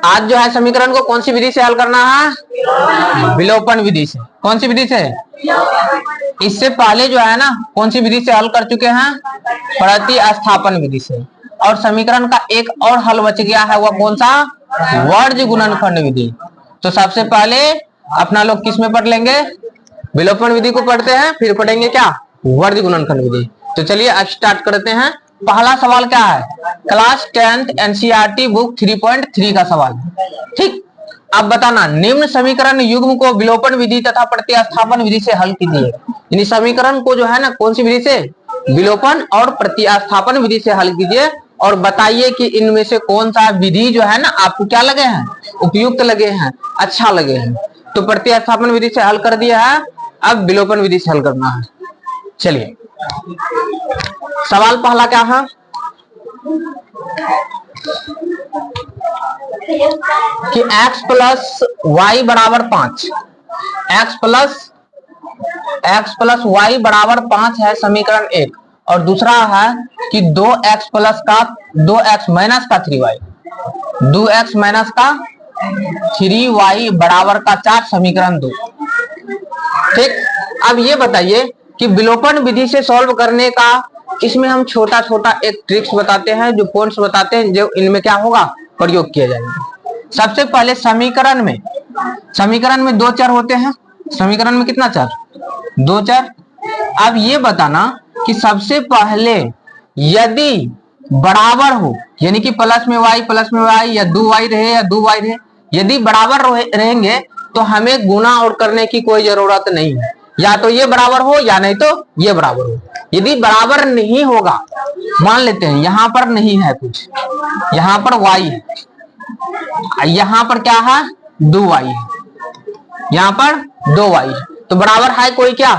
आज जो है समीकरण को कौन सी विधि से हल करना है? विलोपन विधि से। कौन सी विधि से? इससे पहले जो है ना कौन सी विधि से हल कर चुके हैं? प्रतिस्थापन विधि से। और समीकरण का एक और हल बच गया है, वह कौन सा? वर्ज गुणनखंड विधि। तो सबसे पहले अपना लोग किस में पढ़ लेंगे? विलोपन विधि को पढ़ते हैं, फिर पढ़ेंगे क्या? वर्ज गुणनखंड विधि। तो चलिए अब स्टार्ट करते हैं। पहला सवाल क्या है? क्लास 10th एनसीईआरटी बुक 3.3 का सवाल। ठीक, अब बताना निम्न समीकरण युग्म को विलोपन विधि तथा प्रतिस्थापन विधि से हल कीजिए। यानी समीकरण को जो है ना कौन सी विधि से? विलोपन और प्रतिस्थापन विधि से हल कीजिए और बताइए कि इनमें से कौन सा विधि जो है ना आपको क्या लगे हैं? उपयुक्त लगे हैं, अच्छा लगे हैं। तो प्रतिस्थापन विधि से हल कर दिया है, अब विलोपन विधि से हल करना है। चलिए सवाल पहला क्या है कि x प्लस वाई बराबर 5, x प्लस वाई बराबर 5 है समीकरण 1। और दूसरा है कि 2x प्लस का 2x माइनस का 3y, 2x माइनस का 3y बराबर का 4 समीकरण 2। ठीक, अब ये बताइए कि विलोपन विधि से सॉल्व करने का इसमें हम छोटा छोटा एक ट्रिक्स बताते हैं, जो पॉइंट्स बताते हैं, जो इनमें क्या होगा? प्रयोग किया जाएगा। सबसे पहले समीकरण में 2 चर होते हैं। समीकरण में कितना चर? 2 चर। अब ये बताना कि सबसे पहले यदि बराबर हो, यानी कि प्लस में y या 2y रहे या 2y रहे, यदि बराबर रहेंगे तो हमें गुणा और करने की कोई जरूरत नहीं है। या तो ये बराबर हो या नहीं तो ये बराबर हो। यदि बराबर नहीं होगा, मान लेते हैं यहां पर नहीं है कुछ, यहां पर y है, यहां पर क्या है? 2y है, यहां पर 2y है, तो बराबर है कोई क्या?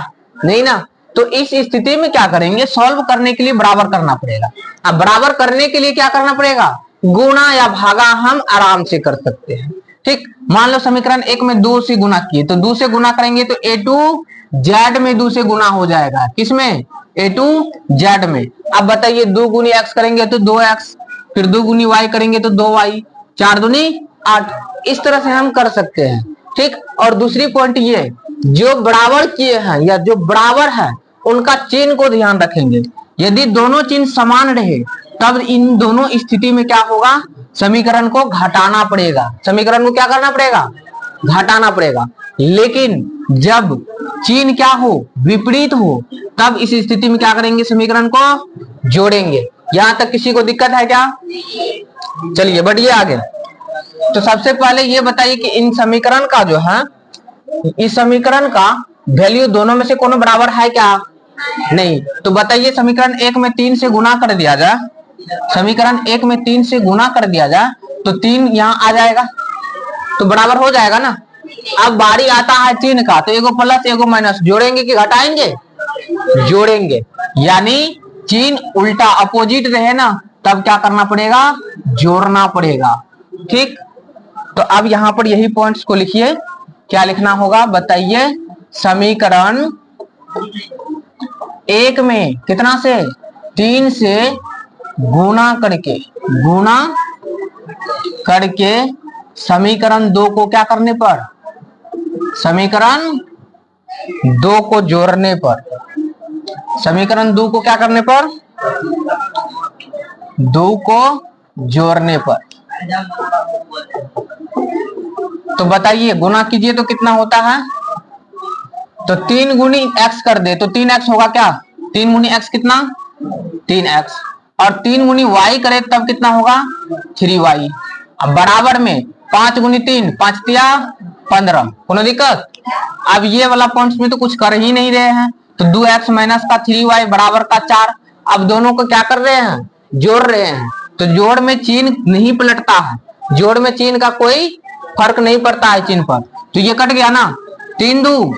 नहीं ना। तो इस स्थिति में क्या करेंगे? सॉल्व करने के लिए बराबर करना पड़ेगा। अब बराबर करने के लिए क्या करना पड़ेगा? गुणा या भागा हम आराम से कर सकते हैं। ठीक, मान लो समीकरण 1 में 2 से गुना किए, तो 2 से गुना करेंगे तो a2z में 2 से गुना हो जाएगा। किसमें? a2z में। अब बताइए 2 गुनी x करेंगे तो 2x, फिर 2 गुनी y करेंगे तो 2y, 4 दूनी 8। इस तरह से हम कर सकते हैं। ठीक, और दूसरी पॉइंट ये, जो बराबर किए हैं या जो बराबर है उनका चिन्ह को ध्यान रखेंगे। यदि दोनों चिन्ह समान रहे तब इन दोनों स्थिति में क्या होगा? समीकरण को घटाना पड़ेगा। समीकरण को क्या करना पड़ेगा? घटाना पड़ेगा। लेकिन जब चिन्ह क्या हो? विपरीत हो, तब इस स्थिति में क्या करेंगे? समीकरण को जोड़ेंगे। यहां तक किसी को दिक्कत है क्या? चलिए बढ़िए आगे। तो सबसे पहले ये बताइए कि इन समीकरण का जो है, इस समीकरण का वैल्यू दोनों में से कोनो बराबर है क्या? नहीं। तो बताइए समीकरण 1 में 3 से गुना कर दिया जाए, समीकरण 1 में 3 से गुना कर दिया जाए तो 3 यहाँ आ जाएगा, तो बराबर हो जाएगा ना। अब बारी आता है चिन्ह का, तो एगो प्लस एगो माइनस, जोड़ेंगे कि घटाएंगे? जोड़ेंगे। यानी चिन्ह उल्टा अपोजिट रहे ना, तब क्या करना पड़ेगा? जोड़ना पड़ेगा। ठीक, तो अब यहां पर यही पॉइंट्स को लिखिए। क्या लिखना होगा बताइए? समीकरण 1 में कितना से? 3 से गुणा करके समीकरण 2 को क्या करने पर? समीकरण 2 को जोड़ने पर। समीकरण 2 को क्या करने पर? 2 को जोड़ने पर। तो बताइए गुणा कीजिए तो कितना होता है? तो 3 गुनी x कर दे तो 3x होगा क्या? 3 गुनी x कितना? 3x। और 3 गुनी y करे तब कितना होगा? 3y। अब बराबर में 5 गुनी 3, 5 तिया 15। कोनो दिक्कत? अब ये वाला पॉइंट्स में तो कुछ कर ही नहीं रहे हैं, तो 2x माइनस का 3y बराबर का 4। अब दोनों को क्या कर रहे हैं? जोड़ रहे हैं। तो जोड़ में चिन्ह नहीं पलटता है, जोड़ में चिन्ह का कोई फर्क नहीं पड़ता है चिन्ह पर। तो ये कट गया ना, 3 2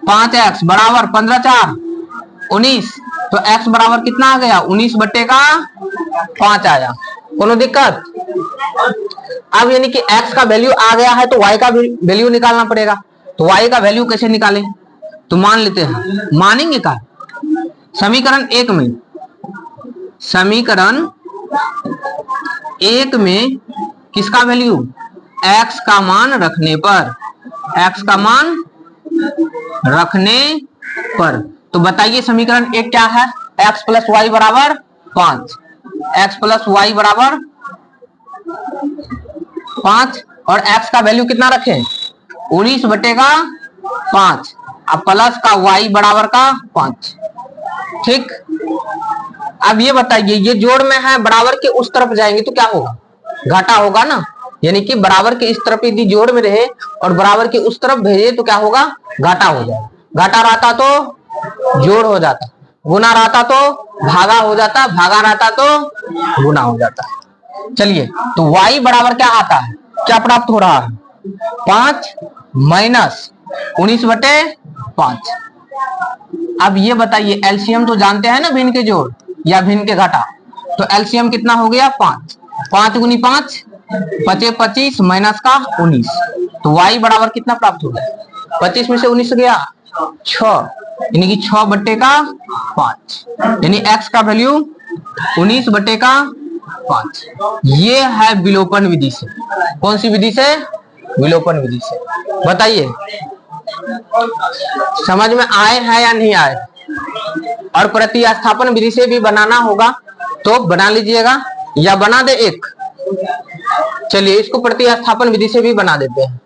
5x बराबर 15 4 19। तो x बराबर कितना आ गया? 19 बट्टे का 5 आया। कोनो दिक्कत? अब यानी कि x का वैल्यू आ गया है तो y का वैल्यू निकालना पड़ेगा। तो y का वैल्यू कैसे निकालें? तो मान लेते हैं, मानेंगे का समीकरण 1 में, समीकरण एक में किसका वैल्यू, x का मान रखने पर, x का मान रखने पर। तो बताइए समीकरण एक क्या है, x प्लस वाई बराबर 5, x प्लस वाई बराबर 5 और x का वैल्यू कितना रखें, 19 बटे का 5, अब प्लस का y बराबर का 5। ठीक, अब ये बताइए ये जोड़ में है, बराबर के उस तरफ जाएंगे तो क्या होगा, घाटा होगा ना। यानी कि बराबर के इस तरफ यदि जोड़ में रहे और बराबर के उस तरफ भेजे तो क्या होगा, घाटा हो जाएगा। घाटा रहता तो जोड़ हो जाता, गुना रहता तो भागा हो जाता, भागा रहता तो गुना हो जाता। चलिए तो y बराबर क्या आता है, क्या प्राप्त हो रहा है, 5 माइनस 19 बटे 5। अब ये बताइए एलसीएम तो जानते हैं ना, भिन्न के जोड़ या भिन्न के घाटा, तो एलसीएम कितना हो गया 5, 5 गुनी 5 पचे 25 माइनस का 19, तो y बराबर कितना प्राप्त हो गया, 25 में से 19 गया 6, यानी कि 6 बट्टे का 5, यानी x का वैल्यू 19 बट्टे का 5। ये है विलोपन विधि से। कौन सी विधि से, विलोपन विधि से। बताइए समझ में आए हैं या नहीं आए। और प्रतिस्थापन विधि से भी बनाना होगा तो बना लीजिएगा या बना दे एक। चलिए इसको प्रतिस्थापन विधि से भी बना देते हैं,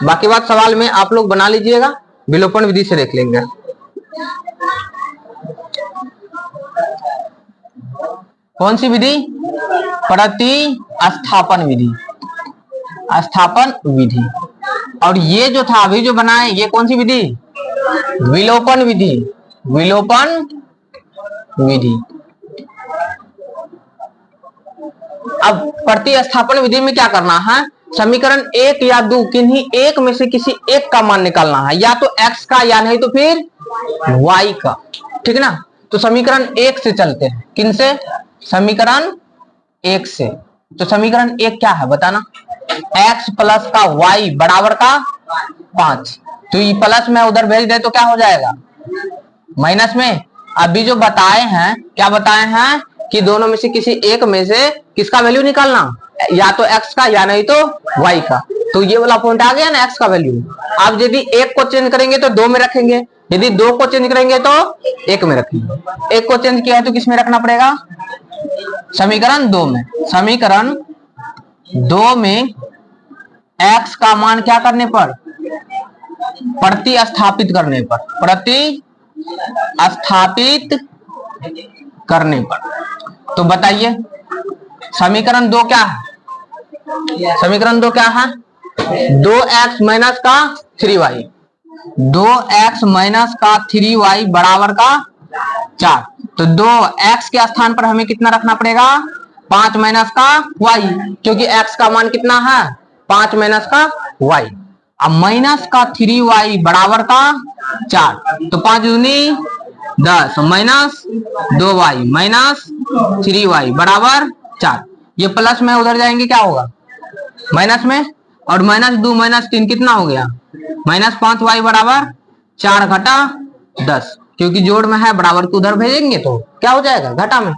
बाकी बात सवाल में आप लोग बना लीजिएगा, विलोपन विधि से देख लेंगे। कौन सी विधि, प्रतिस्थापन विधि, स्थापन विधि। और ये जो था अभी जो बनाए ये कौन सी विधि, विलोपन विधि, विलोपन विधि। अब प्रतिस्थापन विधि में क्या करना है, समीकरण एक या दो किन्हीं एक में से किसी एक का मान निकालना है, या तो x का या नहीं तो फिर y का। ठीक है ना, तो समीकरण एक से चलते हैं, किन से, समीकरण एक से। तो समीकरण एक क्या है बताना, x प्लस का y बराबर का 5, तो ये प्लस में उधर भेज दे तो क्या हो जाएगा माइनस में। अभी जो बताए हैं, क्या बताए हैं कि दोनों में से किसी एक में से किसका वैल्यू निकालना, या तो x का या नहीं तो y का। तो ये वाला पॉइंट आ गया ना x का वैल्यू। अब यदि एक को चेंज करेंगे तो दो में रखेंगे, यदि दो को चेंज करेंगे तो एक में रखेंगे। एक को चेंज किया है तो किसमें रखना पड़ेगा, समीकरण दो में। समीकरण दो में x का मान क्या करने पर, प्रतिस्थापित करने पर, प्रतिस्थापित करने पर। तो बताइए समीकरण दो क्या है, समीकरण दो क्या है, 2x माइनस का 3y, 2x माइनस का 3y बराबर का 4। तो 2x के स्थान पर हमें कितना रखना पड़ेगा, 5 माइनस का y, क्योंकि x का मान कितना है 5 माइनस का y। अब माइनस का 3y बराबर का 4, तो 5 दूनी 10 माइनस 2y माइनस 3y बराबर 4। ये प्लस में उधर जाएंगे क्या होगा माइनस में, और माइनस 2 माइनस 3 कितना हो गया माइनस 5y बराबर 4 घटा 10, क्योंकि जोड़ में है बराबर को उधर भेजेंगे तो क्या हो जाएगा घटा में।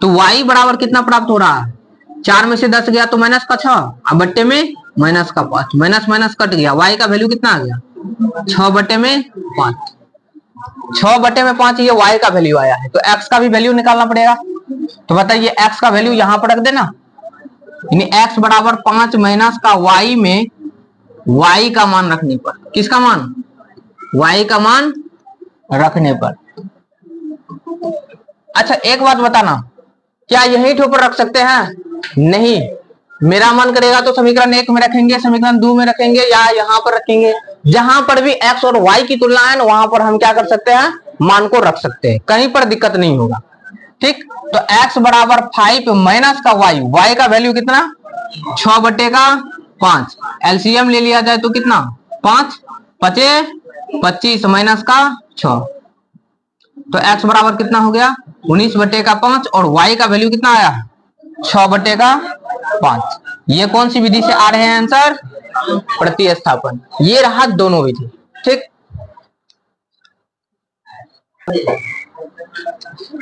तो y बराबर कितना प्राप्त हो रहा है, 4 में से 10 गया तो माइनस का 6, अब बट्टे में माइनस का 5, माइनस माइनस कट गया, y का वैल्यू कितना आ गया 6 बट्टे में 5, 6 बटे में 5 ये y का वैल्यू आया है। तो x का भी वैल्यू निकालना पड़ेगा। तो बताइए x का वैल्यू यहां पर रख देना, यानी x बराबर 5 माइनस का y में y का मान रखने पर, किसका मान, y का मान रखने पर। अच्छा एक बात बताना, क्या यही ठोपर रख सकते हैं, नहीं, मेरा मन करेगा तो समीकरण एक में रखेंगे, समीकरण दो में रखेंगे, या यहाँ पर रखेंगे। जहां पर भी x और y की तुलना है वहां पर हम क्या कर सकते हैं, मान को रख सकते हैं, कहीं पर दिक्कत नहीं होगा। ठीक, तो x बराबर 5 माइनस का y का वैल्यू कितना 6 बटे का 5, एलसीएम ले लिया जाए तो कितना 5 पचे 25 माइनस का 6, तो x बराबर कितना हो गया 19 बटे का 5, और y का वैल्यू कितना आया 6 बटे का 5। ये कौन सी विधि से आ रहे हैं आंसर, प्रतिस्थापन। ये रहा दोनों विधि। ठीक,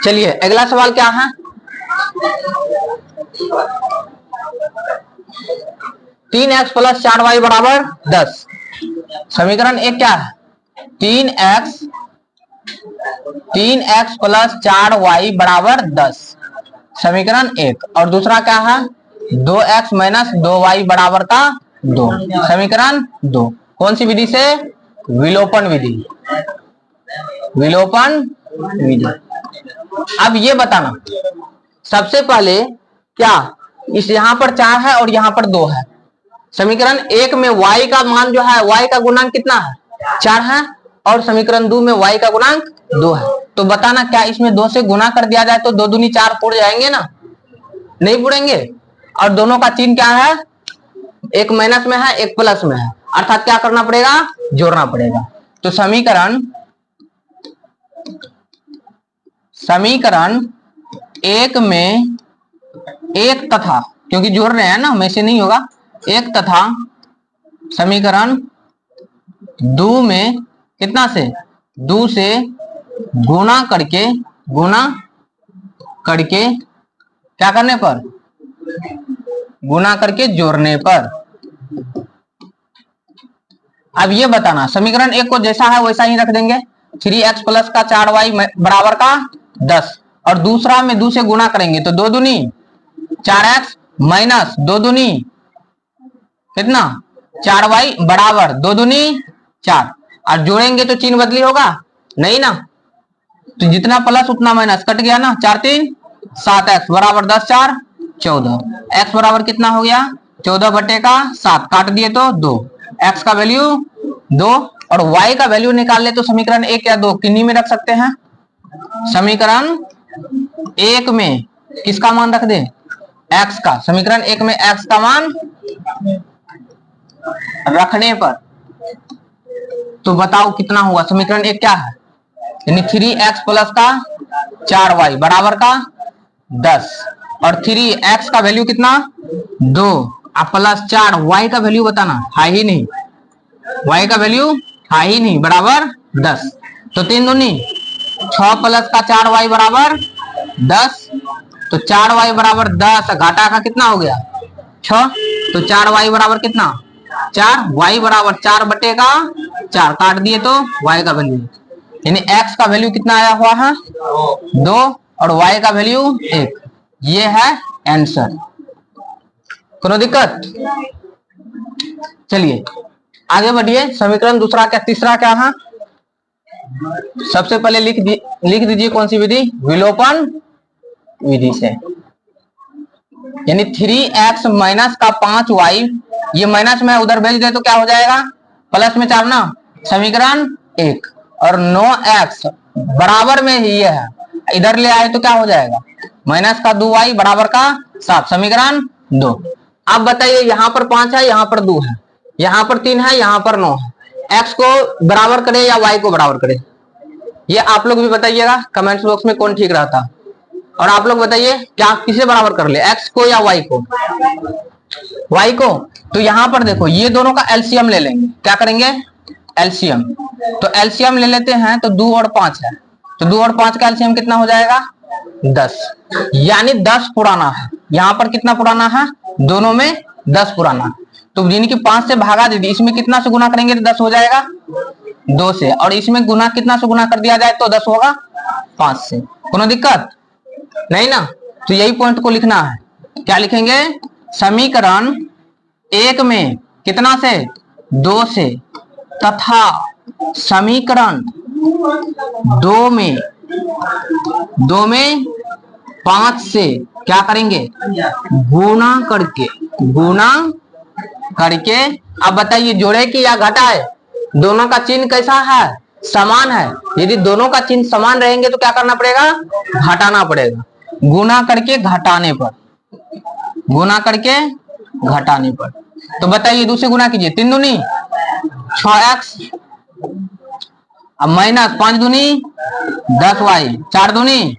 चलिए अगला सवाल क्या है, 3x प्लस 4y बराबर 10। समीकरण एक क्या है? 3x प्लस 4y बराबर 10, समीकरण एक। और दूसरा क्या है? 2x माइनस 2y बराबर का 2, समीकरण 2। कौन सी विधि से? विलोपन विधि। विलोपन विधि। अब ये बताना सबसे पहले क्या इस यहां पर 4 है और यहां पर 2 है। समीकरण एक में y का मान जो है, y का गुणांक कितना है? 4 है, और समीकरण 2 में y का गुणांक 2 है। तो बताना क्या इसमें 2 से गुना कर दिया जाए तो 2 दूनी 4 पुड़ जाएंगे ना? नहीं पुड़ेंगे। और दोनों का चिन्ह क्या है? एक माइनस में है, एक प्लस में है, अर्थात क्या करना पड़ेगा? जोड़ना पड़ेगा। तो समीकरण एक में एक तथा, क्योंकि जोड़ रहे हैं ना, में से नहीं होगा, एक तथा समीकरण 2 में कितना से? 2 से गुना करके क्या करने पर? गुना करके जोड़ने पर। अब ये बताना समीकरण एक को जैसा है वैसा ही रख देंगे। 3x प्लस का 4y बराबर का 10, और दूसरा में 2 से गुना करेंगे तो 2 दूनी 4x माइनस 2 दूनी कितना? 4y बराबर 2 दूनी 4, और जोड़ेंगे तो चिन्ह बदली होगा नहीं ना? तो जितना प्लस उतना माइनस, कट गया ना। 4 3 7x बराबर 10 4 14, x बराबर कितना हो गया? 14 बटे का 7, काट दिए तो 2, x का वैल्यू 2, और y का वैल्यू निकाल ले तो समीकरण 1 या 2 किन्हीं में रख सकते हैं। समीकरण 1 में किसका मान रख दे? x का। समीकरण 1 में x का मान रखने पर तो बताओ कितना हुआ? समीकरण 1 क्या है? यानी 3x प्लस का 4y बराबर का 10, और 3x का वैल्यू कितना? 2, प्लस 4, y का वैल्यू बताना है ही नहीं, y का वैल्यू है ही नहीं, बराबर 10। तो 3 दूनी 6 प्लस का 4y बराबर 10, तो 4y बराबर 10, घाटा का कितना हो गया? 6, तो 4y बराबर कितना? 4, y बराबर 4 बटे का 4, काट दिए तो y का वैल्यू, यानी x का वैल्यू कितना आया हुआ है? 2, और y का वैल्यू 1। ये है आंसर। कोनो दिक्कत? चलिए आगे बढ़िए। समीकरण दूसरा क्या, तीसरा क्या है? सबसे पहले लिख दीजिए कौन सी विधि? विलोपन विधि से। यानी 3x माइनस का 5y, ये माइनस में उधर भेज दे तो क्या हो जाएगा? प्लस में 4 ना। समीकरण 1, और 9x बराबर में ही ये है, इधर ले आए तो क्या हो जाएगा? माइनस का 2y बराबर का 7, समीकरण 2। अब बताइए यहाँ पर 5 है, यहाँ पर 2 है, यहाँ पर 3 है, यहाँ पर 9 है, x को बराबर करे या y को बराबर करे? ये आप लोग भी बताइएगा कमेंट्स बॉक्स में कौन ठीक रहता। और आप लोग बताइए क्या किसे बराबर कर ले, x को या y को? y को। तो यहाँ पर देखो ये दोनों का एलसीएम ले लेंगे। क्या करेंगे? एलसीएम। तो एलसीएम ले लेते हैं, तो 2 और 5 है, तो 2 और 5 का एलसीएम कितना हो जाएगा? 10, यानी 10 पुराना है। यहाँ पर कितना पुराना है? दोनों में 10 पुराना। तो जिनकी 5 से भागा दे दी, इसमें कितना से गुना करेंगे तो 10 हो जाएगा? 2 से। और इसमें गुना कितना से गुना कर दिया जाए तो 10 होगा? 5 से। कोनो दिक्कत नहीं ना? तो यही पॉइंट को लिखना है। क्या लिखेंगे? समीकरण 1 में कितना से? 2 से, तथा समीकरण 2 में 5 से क्या करेंगे? गुना करके। अब बताइए जोड़े कि या घटाए? दोनों का चिन्ह कैसा है? समान है। यदि दोनों का चिन्ह समान रहेंगे तो क्या करना पड़ेगा? घटाना पड़ेगा। गुना करके घटाने पर, तो बताइए 2 से गुना कीजिए, 3 दूनी 6x, अब माइनस 5 दूनी 10y, 4 दूनी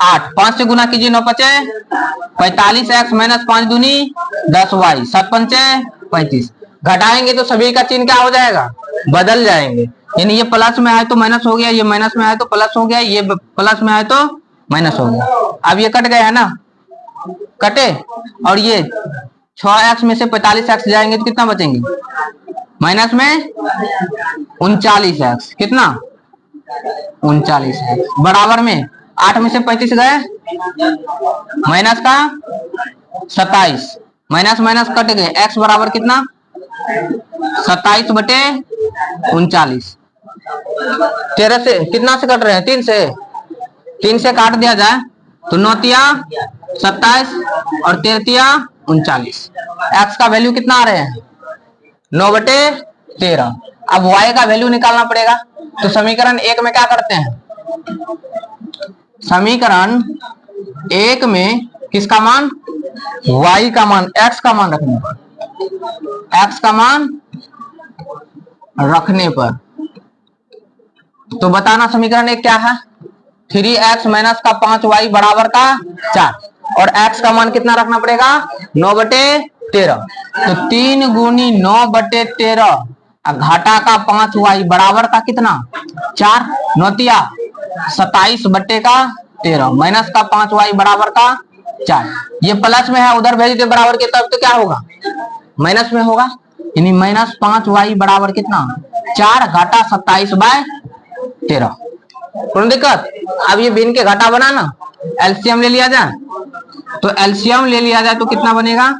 8, 5 से गुना कीजिए 9 पचे 45x माइनस 5 दूनी 10y, 7 पंचे 35। घटाएंगे तो सभी का चिन्ह क्या हो जाएगा? बदल जाएंगे। यानी ये प्लस में है तो माइनस हो गया, ये माइनस में है तो प्लस हो गया, ये प्लस में है तो माइनस हो गया। अब ये कट गए है ना, कटे, और ये 6x में से 45x जाएंगे तो कितना बचेंगे, माइनस में 39x, कितना 39x, बराबर में 8 में से 35 गए, माइनस का 27, माइनस माइनस कट गए, x बराबर कितना 27/39। 13 से कितना से कट रहे हैं, 3 से काट दिया जाए तो 9 27 और 13 39, x का वैल्यू कितना आ रहे हैं 9/13। अब y का वैल्यू निकालना पड़ेगा, तो समीकरण 1 में क्या करते हैं, समीकरण 1 में किसका मान, y का मान, x का मान रखने पर, x का मान रखने पर, तो बताना समीकरण 1 क्या है, 3x माइनस का 5y बराबर का 4, और x का मान कितना रखना पड़ेगा 9/13, तो 3 गुनी 9/13 घाटा का 5y बराबर का कितना 4, 9 27/13 माइनस का 5y बराबर का 4, ये प्लस में है, उधर भेज दे बराबर के तब तो क्या होगा माइनस में होगा, यानी माइनस 5y बराबर कितना 4 घाटा 27/13। कोई दिक्कत। अब ये बिन के घाटा बनाना, एलसीएम ले लिया जाए, तो एलसीएम ले लिया जाए तो कितना बनेगा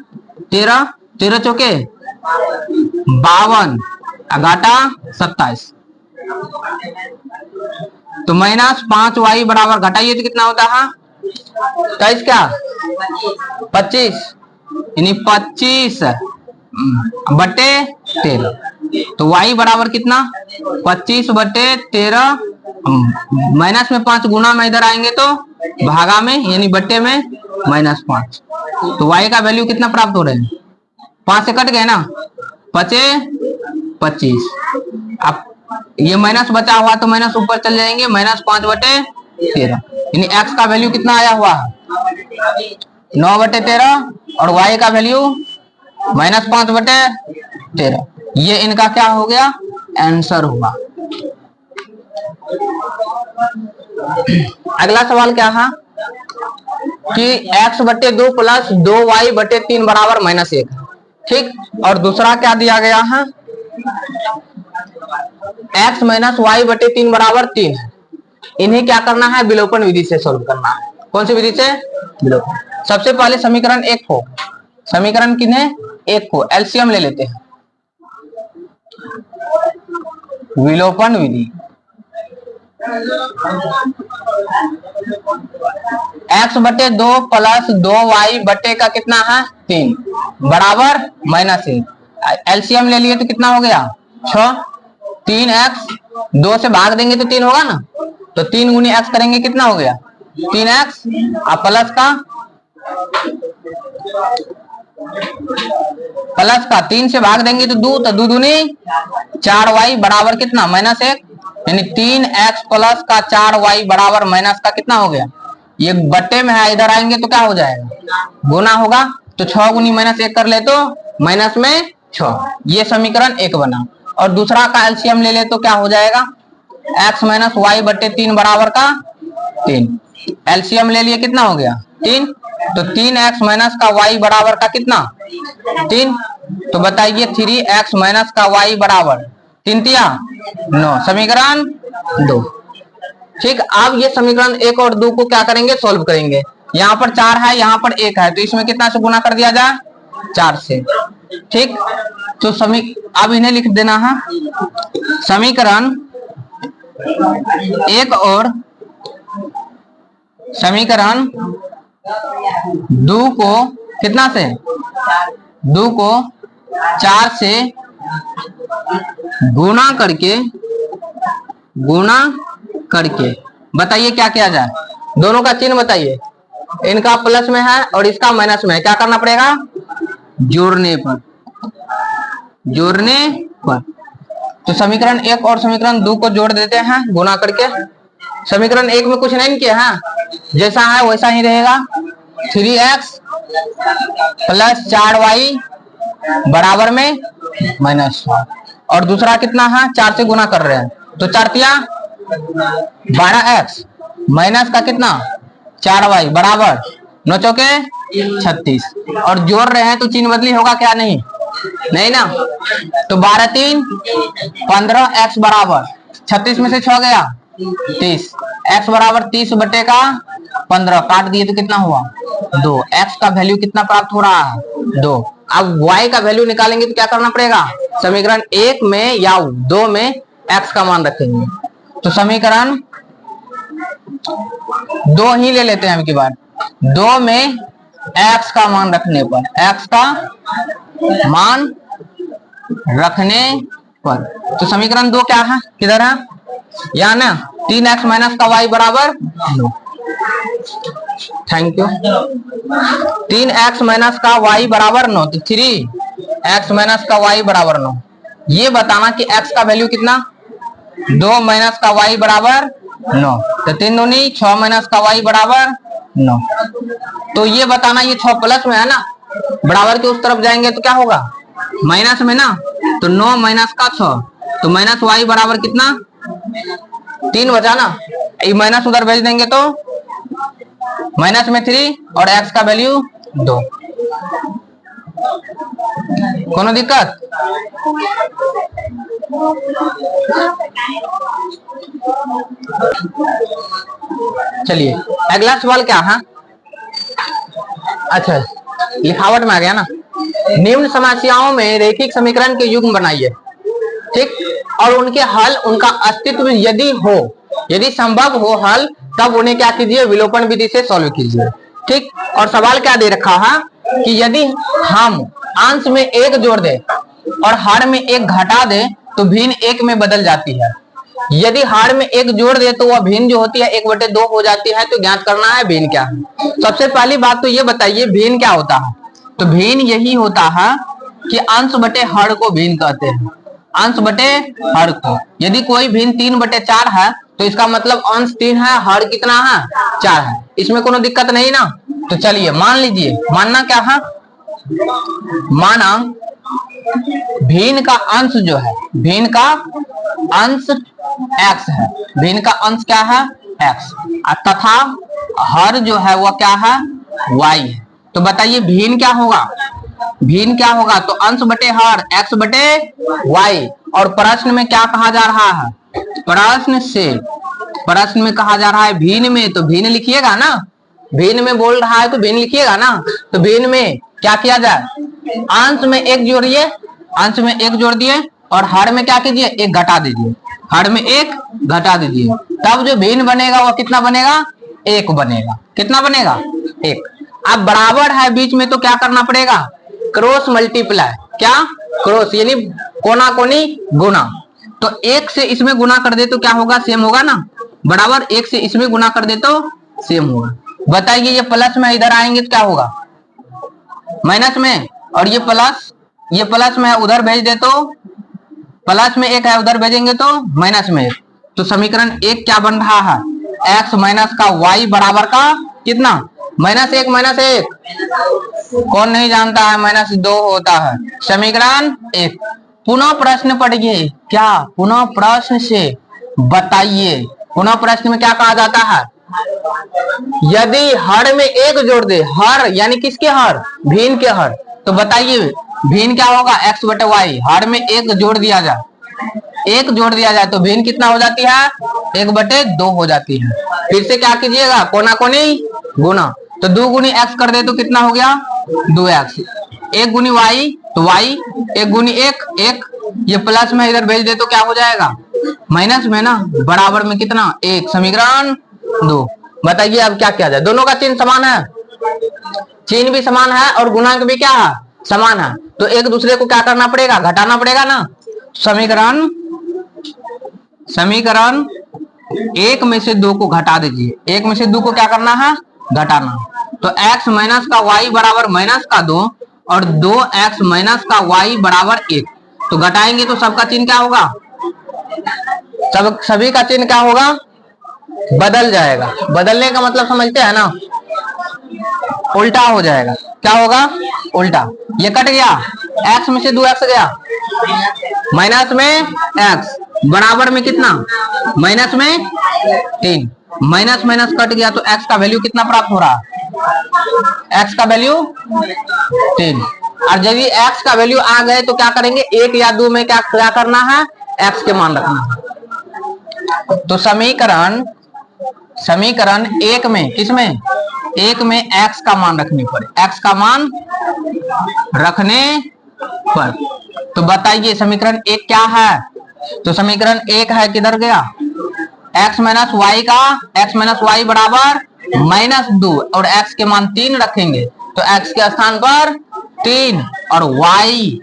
13, 13 चौके 52 घाटा 27, तो माइनस 5y बराबर घटाइए तो कितना होता है 23 क्या 25, यानी 25/13, तो y बराबर कितना 25/13, माइनस में 5 गुना में इधर आएंगे तो भागा में यानी बट्टे में -5, तो y का वैल्यू कितना प्राप्त हो रहे हैं 5 से कट गए ना, 25, अब ये माइनस बचा हुआ तो माइनस ऊपर चल जाएंगे, -5/13, यानी x का वैल्यू कितना आया हुआ 9/13 और y का वैल्यू -5/13, ये इनका क्या हो गया आंसर हुआ। अगला सवाल क्या है कि x/2 प्लस 2y/3 बराबर -1, ठीक, और दूसरा क्या दिया गया है x माइनस y/3 बराबर 3 है, इन्हें क्या करना है विलोपन विधि से सॉल्व करना है। कौन सी विधि से, विलोपन। सबसे पहले समीकरण 1 को, समीकरण किन्हें 1 को एलसीएम ले लेते हैं, विलोपन विधि, x/2 प्लस 2y बटे का कितना है 3 बराबर -1, एलसीएम ले लिए तो कितना हो गया 6, 3x 2 से भाग देंगे तो 3 होगा ना, तो 3 गुनी x करेंगे कितना हो गया 3x, प्लस का 3 से भाग देंगे तो 2, तो 2 दूनी 4y बराबर कितना -1, यानी 3x प्लस का 4y बराबर माइनस का कितना हो गया, ये बट्टे में है, इधर आएंगे तो क्या हो जाएगा गुना होगा, तो 6 गुनी -1 कर ले तो माइनस में 6, ये समीकरण 1 बना। और दूसरा का एलसीएम ले ले तो क्या हो जाएगा x माइनस y/3 बराबर का 3, एलसीएम ले लिए कितना हो गया 3, तो 3x माइनस का y बराबर का कितना 3, तो बताइए 3x माइनस का y बराबर 3 9, समीकरण 2, ठीक। अब ये समीकरण 1 और 2 को क्या करेंगे सॉल्व करेंगे, यहाँ पर 4 है यहाँ पर 1 है, तो इसमें कितना से गुना कर दिया जाए 4 से, ठीक। तो अब इन्हें लिख देना है, समीकरण 1 और समीकरण 2 को कितना से 2 को 4 से गुना करके बताइए क्या किया जाए, दोनों का चिन्ह बताइए, इनका प्लस में है और इसका माइनस में है, क्या करना पड़ेगा जोड़ने पर, तो समीकरण 1 और समीकरण 2 को जोड़ देते हैं गुना करके। समीकरण 1 में कुछ नहीं किया है, जैसा है वैसा ही रहेगा, 3x प्लस 4y बराबर में -4, और दूसरा कितना है 4 से गुना कर रहे हैं, तो 4 12x माइनस का कितना 4y बराबर 9 चौके 36 और जोड़ रहे हैं तो चिन्ह बदली होगा क्या? नहीं, नहीं ना। तो 12 3 15 x बराबर 36 में से 6 गया 30, x बराबर 30 बटे का 15 काट दिए तो कितना हुआ 2। x का वैल्यू कितना प्राप्त हो रहा है 2। अब y का वैल्यू निकालेंगे तो क्या करना पड़ेगा? समीकरण 1 में या 2 में x का मान रखेंगे। तो समीकरण 2 ही ले लेते हैं हम की बार। 2 में x का मान रखने पर, x का मान रखने पर, तो समीकरण 2 क्या है? किधर है? या ना 3x माइनस का y बराबर 9। Thank you. 3x माइनस का y बराबर 9, तो 3x माइनस का y बराबर 9। ये बताना कि x का वैल्यू कितना? 2 माइनस का y बराबर 9, तो 3 दूनी 6 माइनस का y बराबर 9। तो ये बताना, ये 6 प्लस में है ना, बराबर के उस तरफ जाएंगे तो क्या होगा? माइनस में ना, तो 9 माइनस का 6, तो माइनस y बराबर कितना? 3 बचा ना, ये माइनस उधर भेज देंगे तो माइनस में 3 और x का वैल्यू 2। कोनो दिक्कत? चलिए अगला सवाल क्या है? अच्छा, लिखावट में आ गया ना। निम्न समस्याओं में रैखिक समीकरण के युग्म बनाइए, ठीक, और उनके हल, उनका अस्तित्व यदि हो, यदि संभव हो हल, तब उन्हें क्या कीजिए? विलोपन विधि से सॉल्व कीजिए, ठीक। और सवाल क्या दे रखा है कि यदि हम अंश में 1 जोड़ दे और हर में 1 घटा दे तो भिन्न 1 में बदल जाती है। यदि हर में 1 जोड़ दे तो वह भिन्न जो होती है 1/2 हो जाती है। तो ज्ञात करना है भिन्न क्या है। सबसे पहली बात तो ये बताइए भिन्न क्या होता है। तो भिन्न यही होता है कि अंश बटे हर को भिन्न कहते हैं, अंश बटे हर को। यदि कोई भिन्न 3/4 है तो इसका मतलब अंश 3 है, हर कितना है? 4 है। इसमें कोनो दिक्कत नहीं ना। तो चलिए मान लीजिए, मानना क्या है? माना भिन्न का अंश जो है, भिन्न का अंश x है, भिन्न का अंश क्या है? x, तथा हर जो है वह क्या है? y है। तो बताइए भिन्न क्या होगा? भिन्न क्या होगा? तो अंश बटे हर, x बटे y। और प्रश्न में क्या कहा जा रहा है? प्रश्न में कहा जा रहा है भिन्न में, तो भिन्न लिखिएगा ना। भिन्न में बोल रहा है तो भिन्न लिखिएगा ना। तो भिन्न में क्या किया जाए? अंश में 1 जोड़िए, अंश में 1 जोड़ दिए और हर में क्या कीजिए? 1 घटा दीजिए, हर में 1 घटा दीजिए, तब जो भिन्न बनेगा वह कितना बनेगा? 1 बनेगा। कितना बनेगा? 1। अब बराबर है बीच में तो क्या करना पड़ेगा? Cross multiply. क्या? क्रॉस यानी कोना कोनी गुना। तो 1 से इसमें गुना कर दे तो क्या होगा? सेम होगा ना। बराबर 1 से इसमें गुना कर दे तो सेम होगा। बताइए ये प्लस में इधर आएंगे तो क्या होगा? माइनस में, और ये प्लस में है उधर भेज दे तो प्लस में 1 है, उधर भेजेंगे तो माइनस में 1। तो समीकरण 1 क्या बन रहा है? x माइनस का y बराबर का कितना? -1 -1। कौन नहीं जानता है -2 होता है। समीकरण 1। पुनः प्रश्न पढ़िए। क्या? पुनः प्रश्न से बताइए। पुनः प्रश्न में क्या कहा जाता है? यदि हर में 1 जोड़ दे, हर यानी किसके हर? भिन्न के हर। तो बताइए भिन्न क्या होगा? x बटे y। हर में 1 जोड़ दिया जाए, 1 जोड़ दिया जाए तो भिन्न कितना हो जाती है? 1/2 हो जाती है। फिर से क्या कीजिएगा? कोना कोनी गुना। तो 2 गुनी x कर दे तो कितना हो गया? 2x। 1 गुनी y तो y, 1 गुनी 1 1। ये प्लस में इधर भेज दे तो क्या हो जाएगा? माइनस में ना। बराबर में कितना? 1। समीकरण 2। बताइए अब क्या किया जाए? दोनों का चिन्ह समान है, चिन्ह भी समान है और गुणांक भी क्या है? समान है। तो एक दूसरे को क्या करना पड़ेगा? घटाना पड़ेगा ना। समीकरण 1 में से 2 को घटा दीजिए। 1 में से 2 को क्या करना है? घटाना। तो x माइनस का y बराबर -2 और 2x माइनस का y बराबर 1। तो घटाएंगे तो सबका चिन्ह क्या होगा? सभी का चिन्ह क्या होगा? बदल जाएगा। बदलने का मतलब समझते हैं ना? उल्टा हो जाएगा। क्या होगा? उल्टा। ये कट गया, x में से 2x गया, माइनस में x बराबर में कितना? माइनस में 3। माइनस माइनस कट गया तो x का वैल्यू कितना प्राप्त हो रहा है? x का वैल्यू 3। और यदि x का वैल्यू आ गए तो क्या करेंगे, 1 या 2 में क्या करना है, x के मान रखना है। तो समीकरण 1 में, किसमें, 1 में x का मान रखने पर, x का मान रखने पर, तो बताइए समीकरण 1 क्या है। तो समीकरण 1 है, किधर गया, x माइनस वाई का, x माइनस वाई बराबर -2 और x के मान 3 रखेंगे तो x के स्थान पर 3 और y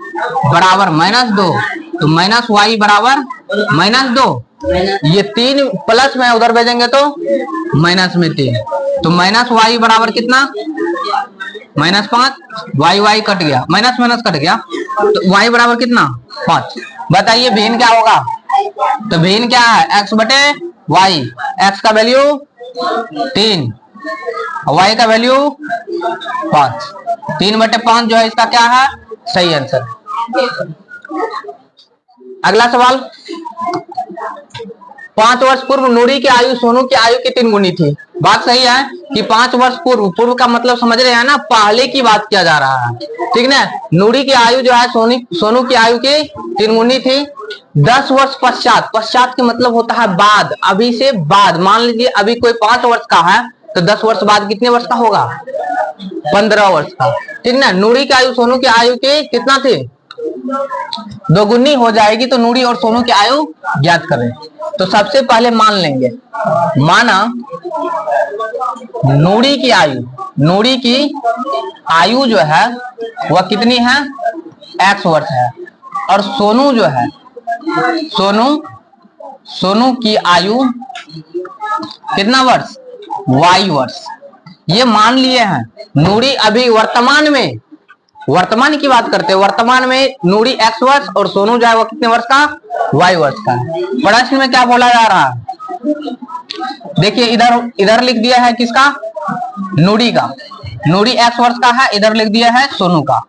बराबर -2, तो माइनस वाई बराबर -2, ये 3 प्लस में उधर भेजेंगे तो माइनस में 3, तो माइनस वाई बराबर कितना, -5, वाई कट गया, माइनस माइनस कट गया, तो y बराबर कितना, 5। बताइए भिन्न क्या होगा, तो भिन्न क्या है, x बटे y, x का वैल्यू 3, y का वैल्यू 5, 3 बटे 5 जो है इसका क्या है, सही आंसर। अगला सवाल, 5 वर्ष पूर्व नूरी की आयु सोनू की आयु की 3 गुनी थी। बात सही है कि 5 वर्ष पूर्व का मतलब समझ रहे हैं ना, पहले की बात किया जा रहा है, ठीक ना। नूरी की आयु जो है सोनू की आयु की 3 गुनी थी। 10 वर्ष पश्चात के मतलब होता है बाद, अभी से बाद। मान लीजिए अभी कोई 5 वर्ष का है तो 10 वर्ष बाद कितने वर्ष का होगा, 15 वर्ष का, ठीक ना। नूरी की आयु सोनू की आयु की कितना थी, 2 गुनी हो जाएगी, तो नूरी और सोनू की आयु ज्ञात करें। तो सबसे पहले मान लेंगे, माना नूरी की आयु जो है वह कितनी है, x वर्ष है, और सोनू जो है, सोनू की आयु कितना वर्ष, y वर्ष। ये मान लिए हैं। नूरी अभी वर्तमान की बात करते हैं, वर्तमान में नूरी x वर्ष और सोनू जो है वो कितने वर्ष का, y वर्ष का है। प्रश्न में क्या बोला जा रहा है, देखिए इधर लिख दिया है किसका, नूरी का, नूरी x वर्ष का है, इधर लिख दिया है सोनू का।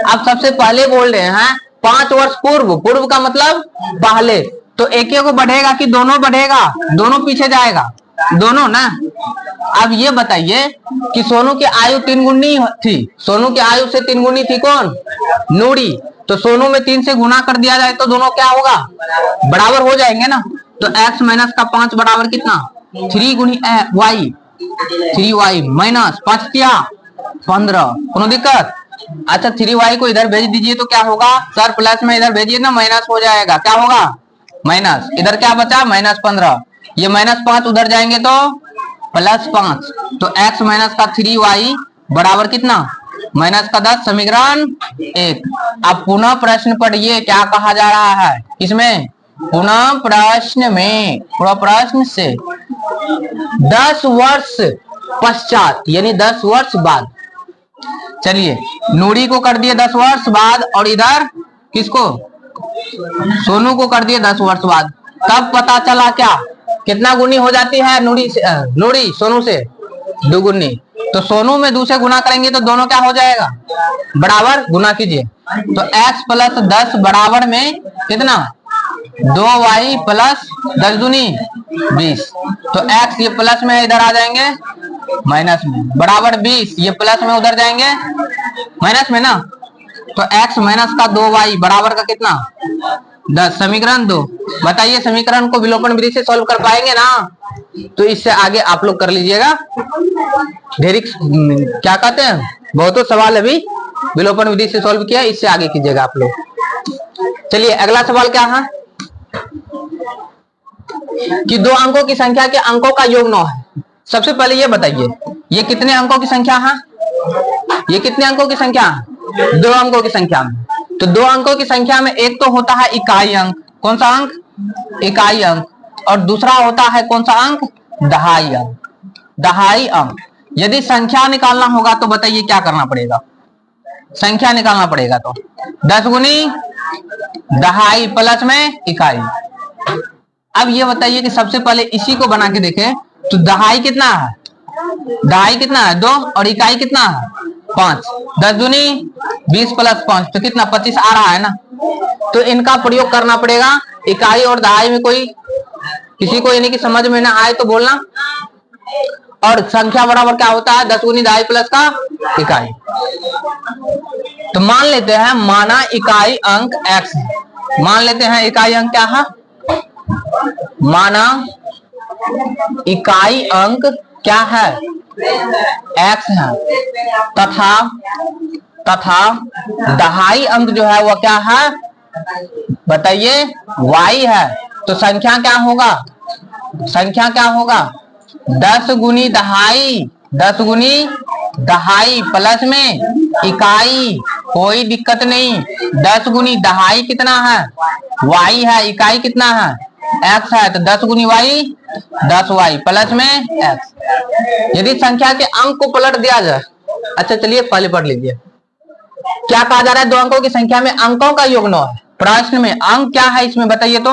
अब सबसे पहले बोल रहे हैं 5 वर्ष पूर्व का मतलब पहले, तो एक को बढ़ेगा कि दोनों बढ़ेगा, दोनों पीछे जाएगा, दोनों ना। अब ये बताइए कि सोनू की आयु 3 गुनी थी, सोनू की आयु से 3 गुनी थी कौन, नूरी, तो सोनू में 3 से गुना कर दिया जाए तो दोनों क्या होगा, बराबर हो जाएंगे ना। तो x माइनस का 5 बराबर कितना, 3 गुनी y, 3y माइनस 5 क्या 15, कोनो दिक्कत। अच्छा 3y को इधर भेज दीजिए तो क्या होगा सर, प्लस में इधर भेजिए ना, माइनस हो जाएगा, क्या होगा माइनस, इधर क्या बचा -15, ये -5 उधर जाएंगे तो +5, तो x माइनस का 3y बराबर कितना, माइनस का 10, समीकरण 1। अब पुनः प्रश्न पढ़िए क्या कहा जा रहा है इसमें, पुनः प्रश्न से 10 वर्ष पश्चात यानी 10 वर्ष बाद। चलिए नूरी को कर दिए 10 वर्ष बाद और इधर किसको, सोनू को कर दिए 10 वर्ष बाद। तब पता चला क्या, कितना गुनी हो जाती है नूरी सोनू से, 2 गुनी, तो सोनू में 2 से गुना करेंगे तो दोनों क्या हो जाएगा, बराबर, गुना कीजिए, तो x प्लस 10 बराबर में कितना, 2y प्लस 10 दूनी 20, तो x ये प्लस में इधर आ जाएंगे माइनस में, बराबर 20, ये प्लस में उधर जाएंगे माइनस में ना, तो x माइनस का 2y बराबर का कितना 10, समीकरण 2। बताइए समीकरण को विलोपन विधि से सॉल्व कर पाएंगे ना, तो इससे आगे आप लोग कर लीजिएगा, ढेरी क्या कहते हैं, बहुतों सवाल अभी विलोपन विधि से सॉल्व किया, इससे आगे कीजिएगा आप लोग। चलिए अगला सवाल क्या है कि 2 अंकों की संख्या के अंकों का योग 9 है। सबसे पहले ये बताइए ये कितने अंकों की संख्या है, ये कितने अंकों की संख्या है, 2 अंकों की संख्या में। तो 2 अंकों की संख्या में एक तो होता है इकाई अंक, कौन सा अंक, इकाई अंक, और दूसरा होता है कौन सा अंक, दहाई अंक, दहाई अंक। यदि संख्या निकालना होगा तो बताइए क्या करना पड़ेगा, संख्या निकालना पड़ेगा तो 10 गुनी दहाई प्लस में इकाई। अब ये बताइए कि सबसे पहले इसी को बना के देखें तो दहाई कितना है, दहाई कितना है 2 और इकाई कितना है 5, 10 दूनी 20 प्लस 5 तो कितना 25 आ रहा है ना। तो इनका प्रयोग करना पड़ेगा, इकाई और दहाई में कोई किसी को यानी कि समझ में ना आए तो बोलना। और संख्या बराबर क्या होता है 10 गुनी दहाई प्लस का इकाई। तो मान लेते हैं माना इकाई अंक x है। मान लेते हैं इकाई अंक क्या है, माना इकाई अंक क्या है x है, तथा दहाई अंक जो है वह क्या है बताइए y है। तो संख्या क्या होगा, संख्या क्या होगा 10 गुनी दहाई, 10 गुनी दहाई प्लस में इकाई, कोई दिक्कत नहीं। 10 गुनी दहाई कितना है y है, इकाई कितना है x है, तो 10 गुनी y 10y प्लस में x। यदि संख्या के अंक को पलट दिया जाए, अच्छा चलिए पहले पढ़ लीजिए क्या कहा जा रहा है, दो अंकों की संख्या में अंकों का योग 9 है। प्रश्न में अंक क्या है इसमें बताइए, तो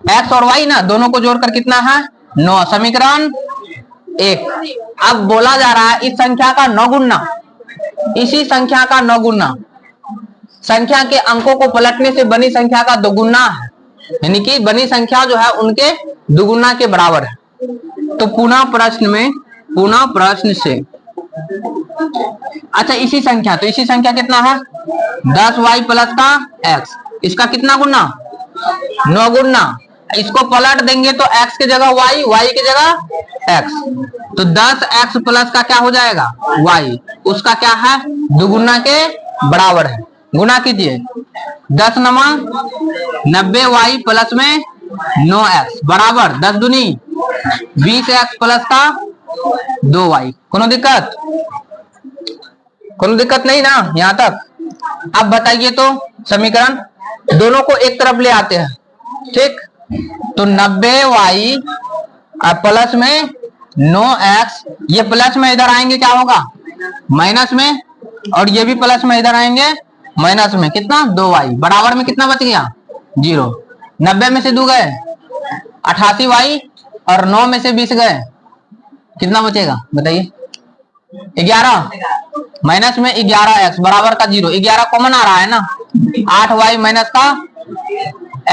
x और y ना दोनों को जोड़कर कितना है 9, समीकरण 1। अब बोला जा रहा है इस संख्या का 9 गुना, इसी संख्या का 9 गुना संख्या के अंकों को पलटने से बनी संख्या का दोगुना है, यानी कि बनी संख्या जो है उनके दुगुना के बराबर है। तो पुनः प्रश्न से अच्छा इसी संख्या, तो इसी संख्या कितना है 10y प्लस का x, इसका कितना गुना 9 गुना, इसको पलट देंगे तो x के जगह y, y के जगह x, तो 10x प्लस का क्या हो जाएगा y, उसका क्या है दुगुना के बराबर है। गुना कीजिए 10 नमा 90y प्लस में 9x बराबर 10 दूनी 20x प्लस का 2y। कोनो दिक्कत नहीं ना यहाँ तक। अब बताइए तो समीकरण दोनों को एक तरफ ले आते हैं, ठीक। तो 90y प्लस में 9x, ये प्लस में इधर आएंगे क्या होगा माइनस में, और ये भी प्लस में इधर आएंगे माइनस में, कितना 2y बराबर में कितना बच गया 0। 90 में से 2 गए 88y और 9 में से 20 गए कितना बचेगा बताइए 11, माइनस में 11x बराबर का 0, 11 कॉमन आ रहा है ना, 8y माइनस का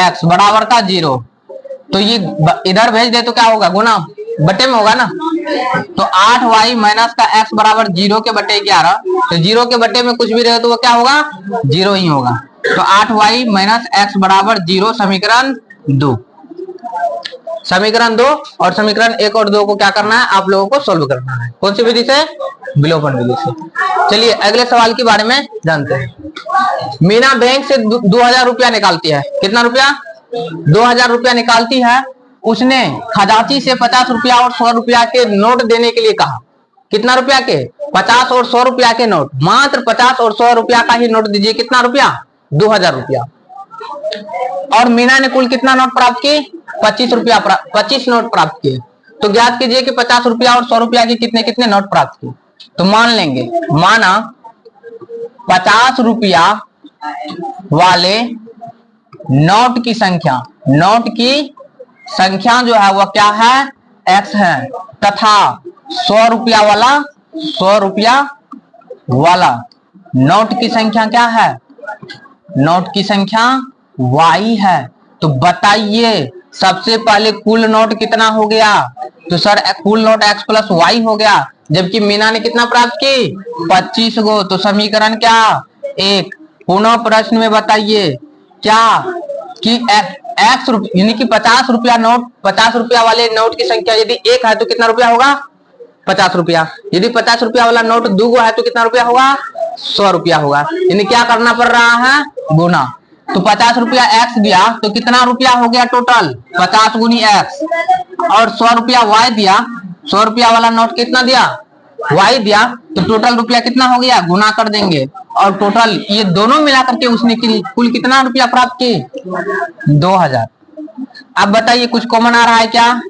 x बराबर का 0। तो ये इधर भेज दे तो क्या होगा गुना बटे में होगा ना, तो 8y माइनस का x बराबर 0 के बटे 11, तो 0 के बटे में कुछ भी रहे तो वो क्या होगा 0 ही होगा। तो 8y माइनस x बराबर 0 समीकरण 2। समीकरण 2 और समीकरण 1 और 2 को क्या करना है आप लोगों को सोल्व करना है, कौन सी विधि से विलोपन विधि से। चलिए अगले सवाल के बारे में जानते हैं। मीना बैंक से 2000 रुपया निकालती है, कितना रुपया 2000 रुपया निकालती है। उसने खजांची से 50 रुपया और 100 रुपया के नोट देने के लिए कहा, कितना रुपया के 50 और 100 रुपया के नोट, मात्र 50 और 100 रुपया का ही नोट दीजिए, कितना रुपया 2000 रुपया। और मीना ने कुल कितना नोट प्राप्त की 25 रुपया, 25 नोट प्राप्त किए। तो ज्ञात कीजिए कि 50 रुपया और 100 रुपया के कितने कितने नोट प्राप्त किए। तो मान लेंगे, माना 50 रुपया वाले नोट की संख्या जो है वह क्या है x है, तथा 100 रुपया वाला नोट की संख्या क्या है, नोट की संख्या y है। तो बताइए सबसे पहले कुल नोट कितना हो गया, तो सर कुल नोट x प्लस y हो गया, जबकि मीना ने कितना प्राप्त की 25 गो। तो समीकरण क्या 1। पुनः प्रश्न में बताइए क्या कि x यानी कि 50 रुपया नोट, 50 रुपया वाले नोट की संख्या यदि 1 है तो कितना रुपया होगा 50 रुपया, यदि 50 रुपया वाला नोट 2 गो है तो कितना रुपया होगा 100 रुपया होगा। यानी क्या करना पड़ रहा है गुना। तो 50 रुपया x दिया तो कितना रुपया हो गया टोटल 50 गुनी x, और 100 रुपया y दिया, 100 रुपया वाला नोट कितना दिया y दिया, तो टोटल रुपया कितना हो गया गुना कर देंगे, और टोटल ये दोनों मिलाकर के उसने कुल कितना रुपया प्राप्त की 2000। अब बताइए कुछ कॉमन आ रहा है क्या,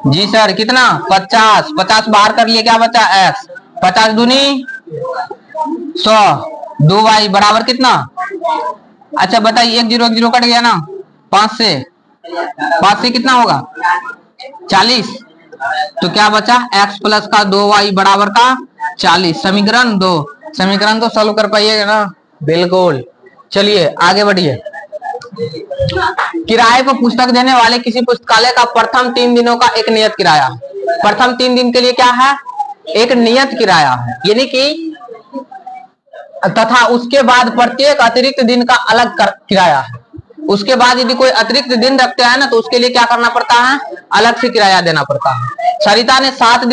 जी सर कितना 50, 50 बाहर कर लिए क्या बचा x, 50 दूनी 100, 2y बराबर कितना, अच्छा बताइए 1 0 कट गया ना, 5 से कितना होगा 40, तो क्या बचा x प्लस का 2y बराबर का 40। समीकरण 2 सॉल्व कर पाइएगा ना, बिल्कुल। चलिए आगे बढ़िए। किराए पर पुस्तक देने वाले किसी पुस्तकालय का प्रथम 3 दिनों का एक नियत किराया, प्रथम 3 दिन के लिए क्या है, एक नियत किराया है, यानी कि तथा उसके बाद प्रत्येक अतिरिक्त दिन का अलग किराया है। उसके बाद यदि कोई अतिरिक्त दिन रखते हैं ना तो उसके लिए क्या करना पड़ता है, अलग से किराया देना पड़ता है। सरिता ने 7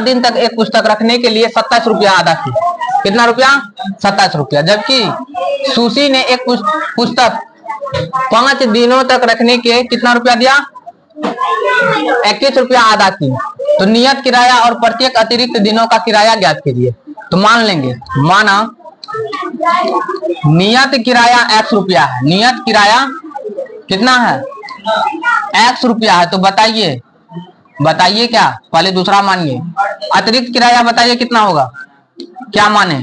दिन तक एक पुस्तक रखने के लिए 27 रुपया अदा की। कितना रुपया, 27 रुपया। जबकि सुशी ने एक पुस्तक 5 दिनों तक रखने के कितना रुपया दिया, 21 रुपया अदा की। तो नियत किराया और प्रत्येक अतिरिक्त दिनों का किराया ज्ञात कीजिए। तो मान लेंगे, माना नियत किराया x रुपया है, नियत किराया कितना है, x रुपया है। तो बताइए क्या, पहले दूसरा मानिए, अतिरिक्त किराया बताइए कितना होगा, क्या माने,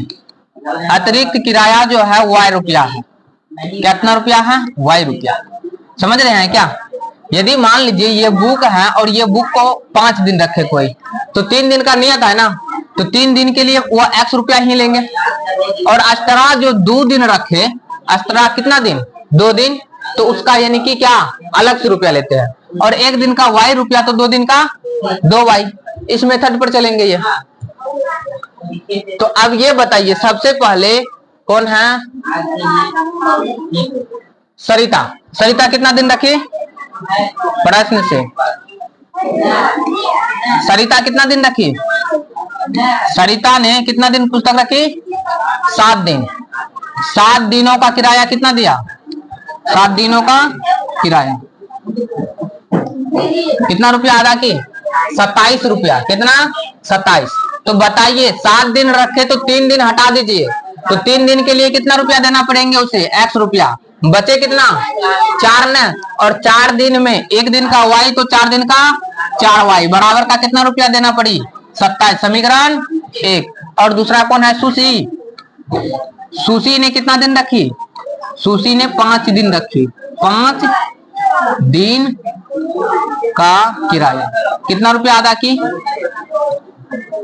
अतिरिक्त किराया जो है y रुपया है। कितना रुपया है, y रुपया। समझ रहे हैं क्या। यदि मान लीजिए ये बुक है और ये बुक को 5 दिन रखे कोई, तो 3 दिन का नियत है ना, तो 3 दिन के लिए वो x रुपया ही लेंगे। और अस्त्रा जो 2 दिन रखे, अस्त्रा कितना दिन, 2 दिन, तो उसका यानी कि क्या अलग से रुपया लेते हैं। और 1 दिन का y रुपया, तो 2 दिन का 2y। इस मेथड पर चलेंगे ये। तो अब ये बताइए सबसे पहले कौन है, सरिता। सरिता कितना दिन रखी, प्रश्न से सरिता कितना दिन रखी, सरिता ने कितना दिन पुस्तक रखी, 7 दिन। 7 दिनों का किराया कितना दिया, 7 दिनों का किराया कितना रुपया अदा की, 27 रुपया। कितना, 27। तो बताइए 7 दिन रखे तो 3 दिन हटा दीजिए, तो 3 दिन के लिए कितना रुपया देना पड़ेंगे उसे, x रुपया। बचे कितना, 4 न, और 4 दिन में 1 दिन का y, तो 4 दिन का 4y बराबर का कितना रुपया देना पड़ी, 27। समीकरण 1। और दूसरा कौन है, सुशी। सुशी ने कितना दिन रखी, सुशी ने 5 दिन रखी। 5 दिन का किराया कितना रुपया अदा की,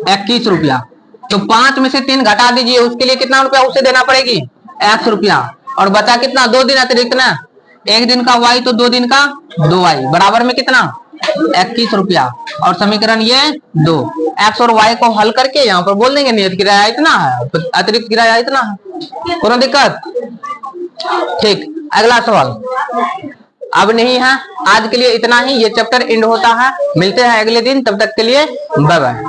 21 रुपया। तो 5 में से 3 घटा दीजिए, उसके लिए कितना रुपया उसे देना पड़ेगी, x रुपया। और बचा कितना, 2 दिन अतिरिक्त ना, 1 दिन का y, तो 2 दिन का 2y बराबर में कितना, 21 रुपया। और समीकरण ये 2, x और y को हल करके यहाँ पर बोल देंगे नियत किराया इतना है, अतिरिक्त किराया इतना है। कोई दिक्कत, ठीक। अगला सवाल अब नहीं है, आज के लिए इतना ही। ये चैप्टर एंड होता है, मिलते हैं अगले दिन, तब तक के लिए बाय बाय।